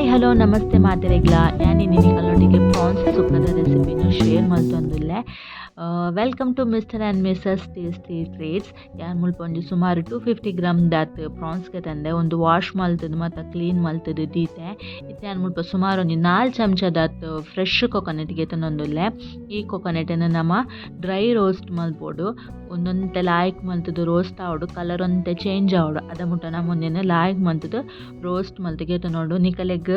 Hi hello ನಮಸ್ತೆ ಮಾತೆರೆಗ್ಲ ಯಾನಿ ನಿನಿಕಲ್ಲೊಟ್ಟಿಗೆ prawns ಸುಕ್ಕದ ರೆಸಿಪಿನ ಶೇರ್ ಮಲ್ತೊಂದುಲ್ಲೆ welcome to Mr and Mrs Tasty Treats ಯಾನ್ ಮುಲ್ಪ ಒಂಜಿ ಸುಮಾರು 250 ಗ್ರಾಮ್ ದಾತ್ ಪ್ರಾನ್ಸ್ಗೆ ತಂದೆ ಒಂದು ವಾಶ್ ಮಲ್ತದು ಮತ್ತು ಕ್ಲೀನ್ ಮಲ್ತದು ದೀತೆ ಇತ್ತೆ ಯಾನ್ ಮುಲ್ಪ ಸುಮಾರು ಒಂಜಿ 4 ಚಮಚದಾತ್ ಫ್ರೆಶ್ ಕೊಕೊನೆಟ್ಗೆ ತಂದೊಂದುಲ್ಲೆ ಈ ಕೊಕೊನೆಟನ್ನು ನಮ್ಮ ಡ್ರೈ ರೋಸ್ಟ್ ಮಲ್ಪೋಡು ಒಂದೊಂತೆ ಲಾಯ್ಕ್ ಮಲ್ತದು ರೋಸ್ಟ್ ಆವಡು ಕಲರ್ ಒಂತೆ ಚೇಂಜ್ ಆವಡು ಅದ ಮುಟ್ಟ ನಮ್ಮ ಒಂದಿನ ಲಾಯ್ಕ್ ಮಲ್ತದು ರೋಸ್ಟ್ ಮಲ್ತಿಗೆ ನೋಡು ನಿಕಲೆಗ್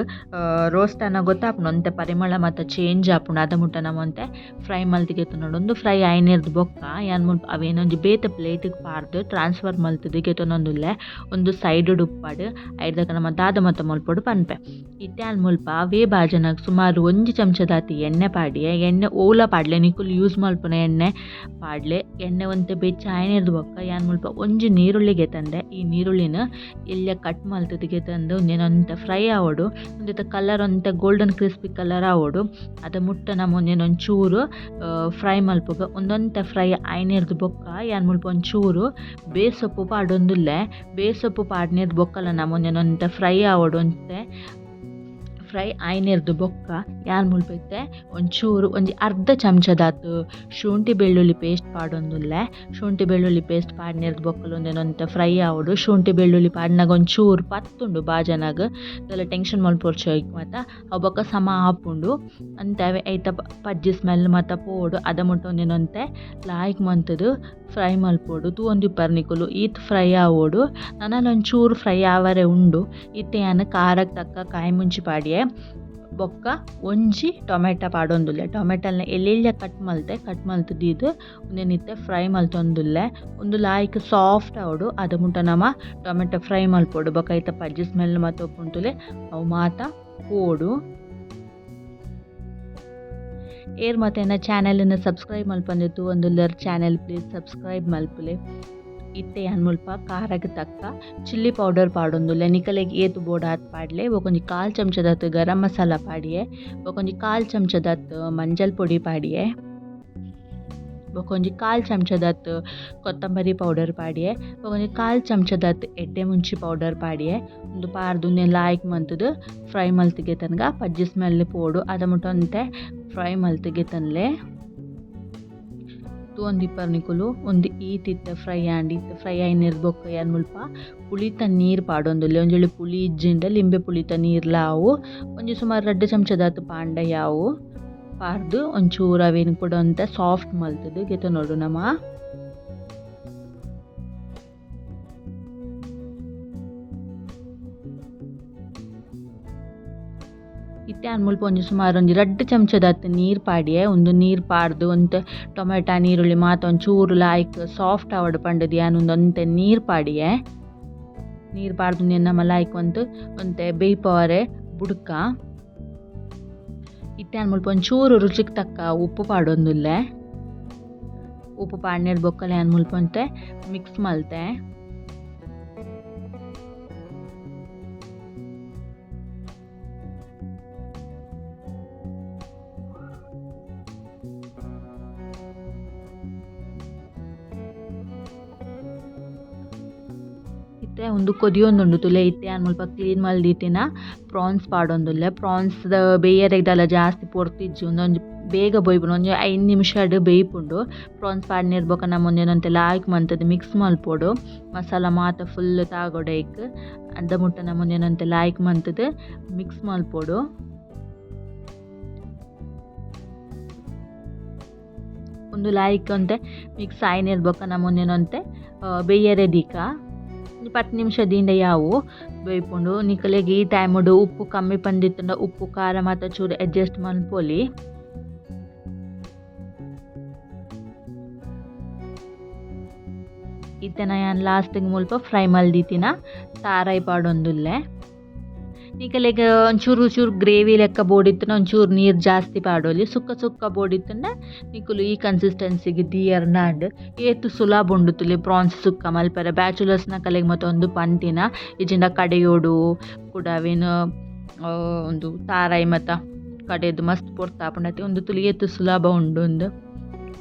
ರೋಸ್ಟ್ ಅನ್ನ ಗೊತ್ತಾಪುಂಡು ಒಂತೆ ಪರಿಮಳ ಮತ್ತು ಚೇಂಜ್ ಆಪುಂಡು ಅದ ಮುಟ್ಟ ನಮ್ಮಂತೆ ಫ್ರೈ ಮಲ್ತಿಗೆ ನೋಡು ಒಂದು ಫ್ರೈ ಐನಿರ್ದು ಬೊಕ್ಕ ಯಾನ್ ಮುಲ್ಪ ಅವೇನೊಂಜಿ ಬೇತೆ ಪ್ಲೇಟಿಗೆ ಪಾರ್ದು ಟ್ರಾನ್ಸ್ಫರ್ ಮಲ್ತದು ಗೆತೊಂದುಲ್ಲೆ ಒಂದು ಸೈಡ್ ಉಪ್ಪಾಡು ಐದಕ್ಕ ನಮ್ಮ ದಾದ ಮತ್ತ ಮಲ್ಪೊಡು ಪನ್ಪೆ ಇತ್ತೆ ಯಾನ್ ಮುಲ್ಪ ಅವೇ ಬಾಜನಾಗ ಸುಮಾರು 1 ಚಮಚದಾತಿ ಎಣ್ಣೆ ಪಾಡಿಯೆ ಎಣ್ಣೆ ಓಲ ಪಾಡ್ಲೆ ನಿಕುಲು ಯೂಸ್ ಮಲ್ಪುನ ಎಣ್ಣೆ ಪಾಡ್ಲೆ ಎಣ್ಣೆ ಒಂತೆ ಬೆಚ್ಚ ಐನಿರ್ದು ಬೊಕ್ಕ ಯಾನ್ ಮುಲ್ಪ ಒಂಜಿ ನೀರುಳ್ಳಿಗೆ ತಂದೆ ಈ ನೀರುಳ್ಳಿನ ಎಲ್ಲ ಕಟ್ ಮಲ್ತದಿಗೆ ತಂದು ಒಂದೇನೊಂತೆ ಫ್ರೈ ಆವಡು ಒಂದಿತ್ತ ಕಲರ್ ಒಂತೆ ಗೋಲ್ಡನ್ ಕ್ರಿಸ್ಪಿ ಕಲರ್ ಆವಡು ಅದ ಮುಟ್ಟ ನಮ್ಮ ಒಂದೇನೊಂಚೂರು ಫ್ರೈ ಮಲ್ಪುಗ ಒಂದೊಂತೆ ಫ್ರೈ ಐನಿರ್ದು ಬೊಕ್ಕ ಯಾನ್ ಮುಲ್ಪ ಒಂಚೂರು ಬೇಸೊಪ್ಪು ಪಾಡೊಂದುಲ್ಲೆ ಬೇಸೊಪ್ಪು ಪಾಡ್ನಿರ್ದು ಬೊಕ್ಕಲ್ಲ ನಮ್ಮ ಒಂದೇನೊಂತೆ ಫ್ರೈ ಆವಡು ಅಂತೆ ಫ್ರೈ ಐನಿರ್ದು ಬೊಕ್ಕ ಯಾನ್ ಮುಲ್ಪೈತೆ ಒಂಚೂರು ಒಂಜಿ ಅರ್ಧ ಚಮಚದಾತು ಶುಂಠಿ ಬೆಳ್ಳುಳ್ಳಿ ಪೇಸ್ಟ್ ಪಾಡೊಂದುಲ್ಲೆ ಶುಂಠಿ ಬೆಳ್ಳುಳ್ಳಿ ಪೇಸ್ಟ್ ಪಾಡ್ನಿರ್ದು ಬೊಕ್ಕಲು ಒಂದೇನೊಂತೆ ಫ್ರೈ ಆವಡು ಶುಂಠಿ ಬೆಳ್ಳುಳ್ಳಿ ಪಾಡ್ನಾಗ ಒಂಚೂರು ಪತ್ತುಂಡು ಬಾಜನಾಗ ಇದೆಲ್ಲ ಟೆನ್ಷನ್ ಮಲ್ಪೊರ್ಚೋಯ್ಕ್ ಮತ್ತು ಅವು ಬೊಕ್ಕ ಸಮ ಆಪುಂಡು ಅಂತವೆ ಐತ ಪಜ್ಜಿ ಸ್ಮೆಲ್ ಮತ್ತು ಪೋಡು ಅದ ಮುಟ್ಟ ಒಂದೇನೊಂತೆ ಲಾಯ್ಕ್ ಮಂತದು ಫ್ರೈ ಮಲ್ಪೋಡು ತೂವೊಂದಿಪ್ಪರ್ ನಿಕುಲು ಈತ್ ಫ್ರೈ ಆವೋಡು ನನ್ನಲ್ಲಿ ಒಂಚೂರು ಫ್ರೈ ಆವರೆ ಉಂಡು ಇತ್ತೆ ಯಾನ್ ಖಾರಕ್ಕೆ ತಕ್ಕ ಕಾಯಿ ಮುಂಚಿ ಪಾಡಿಯೆ ಬೊಕ್ಕ ಒಂಜಿ ಟೊಮೆಟೊ ಪಾಡೊಂದುಲ್ಲೆ ಟೊಮೆಟೊಲ್ನ ಎಲ್ಲೆಲ್ಲ ಕಟ್ ಮಲ್ತದಿದ್ದು ಒಂದೇನಿತ್ತೆ ಫ್ರೈ ಮಲ್ತೊಂದುಲ್ಲೆ ಒಂದು ಲಾಯ್ಕ್ ಸಾಫ್ಟ್ ಆವಡು ಅದ ಮುಟ್ಟ ನಮ್ಮ ಟೊಮೆಟೊ ಫ್ರೈ ಮಲ್ಪೋಡು ಬೊಕ್ಕ ಐತ ಪಜ್ಜಿ ಸ್ಮೆಲ್ ಮತ್ತು ಒಪ್ಪುಂಟುಲೆ ಅವು ಮಾತ ಪೋಡು ಏರ್ ಮತ್ತು ಚಾನೆಲನ್ನು ಸಬ್ಸ್ಕ್ರೈಬ್ ಮಲ್ಪಂದಿತ್ತು ಒಂದುಲ್ಲರ್ ಚಾನೆಲ್ ಪ್ಲೀಸ್ ಸಬ್ಸ್ಕ್ರೈಬ್ ಮಲ್ಪುಲೆ ಇತ್ತೆ ಯಾನ್ ಮುಲ್ಪ ಖಾರಕ್ಕೆ ತಕ್ಕ ಚಿಲ್ಲಿ ಪೌಡರ್ ಪಾಡೊಂದುಲ್ಲೆ ನಿಕಲೆಗ್ ಏತು ಬೋಡ ಹಾತ್ ಪಾಡ್ಲೆ ಒಂಜಿ 1/4 ಚಮಚದತ್ತು ಗರಂ ಮಸಾಲ ಪಾಡಿಯೆ ಒಂಜಿ 1/4 ಚಮಚದತ್ತು ಮಂಜಲ್ ಪೊಡಿ ಪಾಡಿಯೆ ಒಂಜಿ 1/4 ಚಮಚದತ್ತು ಕೊತ್ತಂಬರಿ ಪೌಡರ್ ಪಾಡಿಯೆ ಒಂಜಿ 1/4 ಚಮಚದತ್ತು ಎಡ್ಡೆ ಮುಂಚಿ ಪೌಡರ್ ಪಾಡಿಯೆ ಒಂದು ಪಾರ್ದು ಲಾಯ್ಕ್ ಮಂತದು ಫ್ರೈ ಮಲ್ತಿಗೆ ತನಗ ಪಜ್ಜಿ ಸ್ಮೆಲ್ ಪೋಡು ಅದ ಮುಟ್ಟಂತೆ ಫ್ರೈ ಮಲ್ತಿಗೆ ತನ್ಲೆ ಒಂದಿಪ್ಪರ್ ನಿಕುಲು ಒಂದು ಈತಿತ್ತ ಫ್ರೈ ಐನಿರ್ದು ಬೊಕ್ಕ ಯಾನ್ ಮುಲ್ಪ ಪುಳಿತ ನೀರು ಪಾಡೊಂದುಲ್ಲೆ ಒಂಜೊಳ್ಳೆ ಪುಳಿ ಇಜ್ಜಿಂಡ ಲಿಂಬೆ ಪುಳಿತ ನೀರ್ಲಾವು ಒಂಜಿ ಸುಮಾರು 2 ಚಮಚದಾತು ಪಾಂಡ ಯಾವು ಪಾರ್ದು ಒಂಚೂರು ಅವೇನು ಕೊಡೋಂತ ಸಾಫ್ಟ್ ಮಲ್ತದು ಗೆತ ನೋಡು ನಮ್ಮ ಇತ್ತೆ ಯಾನ್ ಮುಲ್ಪ ಒಂಜಿ ಸುಮಾರು ಒಂಜಿ 2 ಚಮಚದಾತು ನೀರು ಪಾಡಿಯೆ ಒಂದು ನೀರು ಪಾರ್ದು ಒಂತೆ ಟೊಮೆಟೊ ನೀರುಳ್ಳಿ ಮಾತ ಒಂಚೂರು ಲಾಯ್ಕ್ ಸಾಫ್ಟ್ ಆವಡು ಪಂಡದು ಯಾನ್ ಒಂದೊಂತೆ ನೀರು ಪಾಡಿಯೆ ನೀರು ಪಾಡ್ದು ನಮ್ಮ ಲಾಯ್ಕ್ ಒಂತೆ ಬೇಯ್ಪವರೆ ಬುಡ್ಕ ಇತ್ತೆ ಯಾನ್ ಮುಲ್ಪ ಒಂಚೂರು ರುಚಿಗೆ ತಕ್ಕ ಉಪ್ಪು ಪಾಡೊಂದುಲ್ಲೆ ಉಪ್ಪು ಪಾಡ್ನಿರ್ದು ಬೊಕ್ಕಲೆ ಯಾನ್ ಮುಲ್ಪ ಒಂತೆ ಮಿಕ್ಸ್ ಮಲ್ತೆ ಒಂದು ಕೊದಿಯೊಂದುಂಡು ತುಲೆ ಇತ್ತೆ ಯಾನ್ ಮುಲ್ಪ ಕ್ಲೀನ್ ಮಲ್ದಿತ್ತಿನ ಪ್ರಾನ್ಸ್ ಪಾಡೊಂದುಲ್ಲೆ ಪ್ರಾನ್ಸ್ದ ಬೇಯರೆಗ್ದಲ ಜಾಸ್ತಿ ಪೊರ್ತಿಜ್ಜಿ ಒಂದೊಂದು ಬೇಗ ಬೊಯ್ಪುಂಡು ಒಂಜಿ 5 ನಿಮಿಷಡ್ ಬೇಯ್ಪುಂಡು ಪ್ರಾನ್ಸ್ ಪಾಡ್ನಿರ್ದು ಬೊಕ ನಮ್ಮ ಒಂದೇನೊಂತೆ ಲಾಯ್ಕ್ ಮಂತದ್ದು ಮಿಕ್ಸ್ ಮಲ್ಪೋಡು ಮಸಾಲ ಮಾತ ಫುಲ್ ತಾಗೊಡೈಕ್ ಅದ ಮುಟ್ಟ ನಮ್ಮ ಒಂದೇನೊಂತೆ ಲಾಯ್ಕ್ ಮಂತದ್ದು ಮಿಕ್ಸ್ ಮಲ್ಪೋಡು ಒಂದು ಲಾಯ್ಕ್ ಅಂತೆ ಮಿಕ್ಸ್ ಐನಿರ್ದು ಬೊಕ ನಮ್ಮ ಒಂದೇನೊಂತೆ ಬೇಯರೆ ದಿಕ್ಕ 10 ನಿಮಿಷದಿಂದ ಯಾವು ಬೇಯ್ಪುಂಡು ನಿಕಲೆಗೆ ಈ ಟೈಮುಡು ಉಪ್ಪು ಕಮ್ಮಿ ಪಂದಿತ್ತಂಡ ಉಪ್ಪು ಖಾರ ಮತ್ತು ಚೂರು ಅಡ್ಜಸ್ಟ್ ಮಲ್ಪೊಲಿ ಇತ್ತನ ಯಾನ್ ಲಾಸ್ಟಿಗೆ ಮುಲ್ಪ ಫ್ರೈ ಮಲ್ದಿತ್ತಿನ ತಾರಾಯಿ ಪಾಡೊಂದುಲ್ಲೆ ನಿಕಲೆಗೆ ಒಂಚೂರು ಗ್ರೇವಿ ಲೆಕ್ಕ ಬೋಡಿತ್ತನ ಒಂಚೂರು ನೀರು ಜಾಸ್ತಿ ಪಾಡೋಲಿ ಸುಕ್ಕ ಬೋಡಿತ್ತಂಡ ನಿಕುಲು ಈ ಕನ್ಸಿಸ್ಟೆನ್ಸಿಗೆ ದಿಯರ್ನಾಂಡ್ ಏತು ಸುಲಭ ಉಂಡು ತುಲಿ ಪ್ರಾನ್ಸ್ ಸುಕ್ಕ ಮಲ್ಪರೆ ಬ್ಯಾಚುಲರ್ಸ್ನ ಕಲೆಗೆ ಮತ್ತು ಒಂದು ಪಂತಿನ ಇಜಿಂದ ಕಡೆಯೋಡು ಕೂಡ ಅವೇನು ಒಂದು ತಾರಾಯಿ ಮತ್ತು ಕಡೆದು ಮಸ್ತ್ ಪೊರ್ತಾಪುಂಡತಿ ಒಂದು ತುಲಿ ಏತು ಸುಲಭ ಉಂಡು ಒಂದು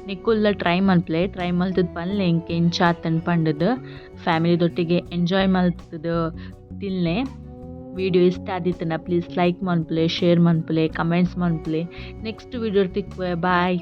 ನಿಕುಲ್ಲ ಟ್ರೈ ಮಲ್ತದ್ದು ಪನ್ಲೆ ಇಂಕೆ ಇಂಚಾತನ್ ಪಂಡದು ಫ್ಯಾಮಿಲಿದೊಟ್ಟಿಗೆ ಎಂಜಾಯ್ ಮಲ್ತದ್ದು ತಿನ್ಲೆ ವಿಡಿಯೋ ಇಷ್ಟ ಆದಿತ್ತನ ಪ್ಲೀಸ್ ಲೈಕ್ ಮನ್ಪುಲೆ ಶೇರ್ ಮನ್ಪುಲೆ ಕಮೆಂಟ್ಸ್ ಮನ್ಪುಲೆ ನೆಕ್ಸ್ಟ್ ವಿಡಿಯೋ ತಿಕ್ವೆ ಬಾಯ್.